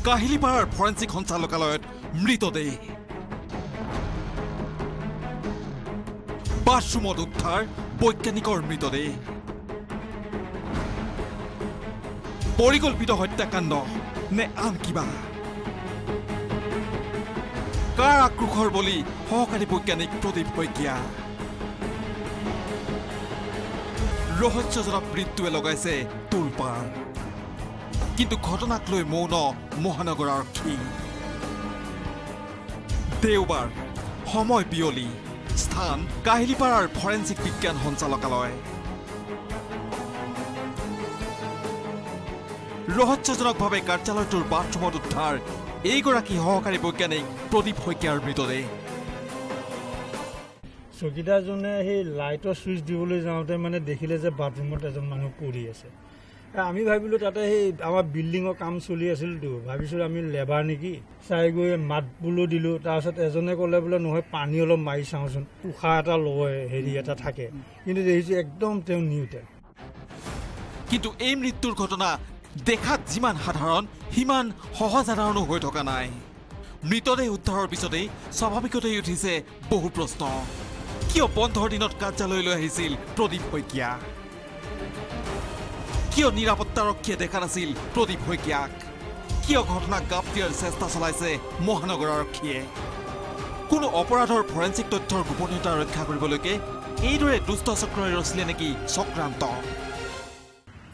কাহিলীপাৰাৰ forensic সঞ্চালকালয়ত মৃতদেহ বাথৰুমত উদ্ধাৰ বৈজ্ঞানিকৰ মৃতদেহ পৰিকল্পিত হত্যাকাণ্ড নে আন কিবা কাৰ আক্ৰোশৰ বলি সহকাৰী বৈজ্ঞানিক প্ৰদীপ শইকীয়া ৰহস্যজনক মৃত্যুৱে লগাইছে তোলপাৰ কিন্তু ঘটনাক লৈ মৌন মহানগৰ আৰক্ষী দেওবাৰ সময় বিয়লি স্থান কাহিলীপাৰাৰ ফৰেন্সিক বিজ্ঞান সঞ্চালকালয় ৰহস্যজনকভাৱে কাৰ্যালয়টোৰ বাথৰুমত উদ্ধাৰ এইগৰাকী সহকাৰী বৈজ্ঞানিক প্ৰদীপ শইকীয়াৰ মৃতদেহ চকীদাৰজনে সেই লাইটৰ চুইচ দিবলৈ যাওঁতে মানে দেখিলে যে বাথৰুমত এজন মানুহ পৰি আছে আমি ভাবিলোঁ তাতে সেই আমাৰ বিল্ডিঙৰ কাম চলি আছিলতো ভাবিছিলোঁ আমি লেবাৰ নেকি চাই গৈ মাত বোলো দিলোঁ তাৰপিছত এজনে ক'লে বোলে নহয় পানী অলপ মাৰি চাওঁচোন উশাহ এটা লয় হেৰি এটা থাকে কিন্তু দেখিছোঁ একদম তেওঁ নিউতে কিন্তু এই মৃত্যুৰ ঘটনা দেখাত যিমান সাধাৰণ সিমান সহজ সাধাৰণো হৈ থকা নাই মৃতদেহ উদ্ধাৰৰ পিছতেই স্বাভাৱিকতেই উঠিছে বহু প্ৰশ্ন কিয় বন্ধৰ দিনত কাৰ্যালয়লৈ আহিছিল প্ৰদীপ শইকীয়া কিয় নিৰাপত্তাৰক্ষীয়ে দেখা নাছিল প্ৰদীপ শইকীয়াক কিয় ঘটনাক গাপ দিয়াৰ চেষ্টা চলাইছে মহানগৰ আৰক্ষীয়ে কোনো অপৰাধৰ ফৰেন্সিক তথ্যৰ গোপনীয়তা ৰক্ষা কৰিবলৈকে এইদৰে দুষ্ট চক্ৰই ৰচিলে নেকি চক্ৰান্ত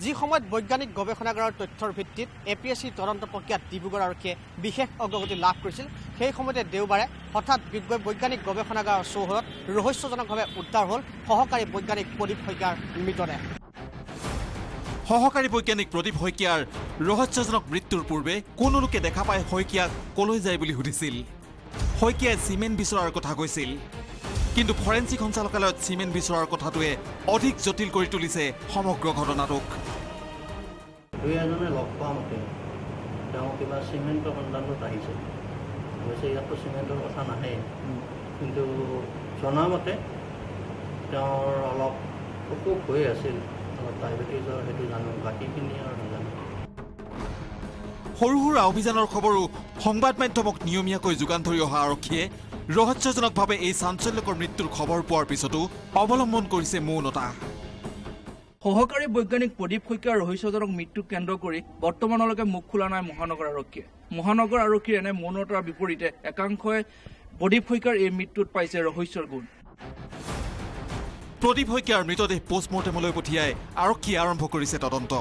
যি সময়ত বৈজ্ঞানিক গৱেষণাগাৰৰ তথ্যৰ ভিত্তিত এপিএছচিৰ তদন্ত প্ৰক্ৰিয়াত ডিব্ৰুগড় আৰক্ষীয়ে বিশেষ অগ্ৰগতি লাভ কৰিছিল সেই সময়তে দেওবাৰে হঠাৎ বৈজ্ঞানিক গৱেষণাগাৰৰ চৌহদত ৰহস্যজনকভাৱে উদ্ধাৰ হ'ল সহকাৰী বৈজ্ঞানিক প্ৰদীপ শইকীয়াৰ মৃতদেহ সহকাৰী বৈজ্ঞানিক প্ৰদীপ শইকীয়াৰ ৰহস্যজনক মৃত্যুৰ পূৰ্বে কোনো লোকে দেখা পাই শইকীয়াক কলৈ যায় বুলি সুধিছিল শইকীয়াই চিমেণ্ট বিচৰাৰ কথা কৈছিল কিন্তু ফৰেন্সিক সঞ্চালকালয়ত চিমেণ্ট বিচৰাৰ কথাটোৱে অধিক জটিল কৰি তুলিছে সমগ্ৰ ঘটনাটোক দুই এজনে লগ পোৱা মতে তেওঁ কিবা চিমেণ্টৰ সন্ধানত আহিছে অৱশ্যে ইয়াততো চিমেণ্টৰ কথা নাহে কিন্তু জনামতে তেওঁৰ অলপ অসুখ হৈ আছিল ডায়েবেটিছৰ সেইটো জানো বাকীখিনি আৰু নাজানো সৰু সুৰা অভিযানৰ খবৰো সংবাদ মাধ্যমক নিয়মীয়াকৈ যোগান ধৰি অহা আৰক্ষীয়ে ৰহস্যজনকভাৱে এই চাঞ্চল্যকৰ মৃত্যুৰ খবৰ পোৱাৰ পিছতো অৱলম্বন কৰিছে মৌনতা সহকাৰী বৈজ্ঞানিক প্ৰদীপ শইকীয়াৰ ৰহস্যজনক মৃত্যুক কেন্দ্ৰ কৰি বৰ্তমানলৈকে মুখ খোলা নাই মহানগৰ আৰক্ষীয়ে মহানগৰ আৰক্ষীৰ এনে মৌনতাৰ বিপৰীতে একাংশই প্ৰদীপ শইকীয়াৰ এই মৃত্যুত পাইছে ৰহস্যৰ গুণ প্ৰদীপ শইকীয়াৰ মৃতদেহ পোষ্টমৰ্টেমলৈ পঠিয়াই আৰক্ষীয়ে আৰম্ভ কৰিছে তদন্ত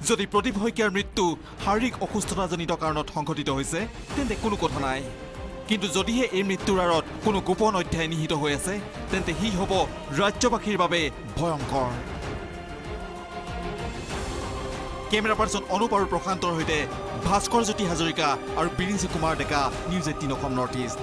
যদি প্ৰদীপ শইকীয়াৰ মৃত্যু শাৰীৰিক অসুস্থতাজনিত কাৰণত সংঘটিত হৈছে তেন্তে কোনো কথা নাই কিন্তু যদিহে এই মৃত্যুৰ আঁৰত কোনো গোপন অধ্যায় নিহিত হৈ আছে তেন্তে সি হ'ব ৰাজ্যবাসীৰ বাবে ভয়ংকৰ কেমেৰা পাৰ্চন অনুপ আৰু প্ৰশান্তৰ সৈতে ভাস্কৰ জ্যোতি হাজৰিকা আৰু বিৰিঞ্চি Kumar Deka news 18 Assam north east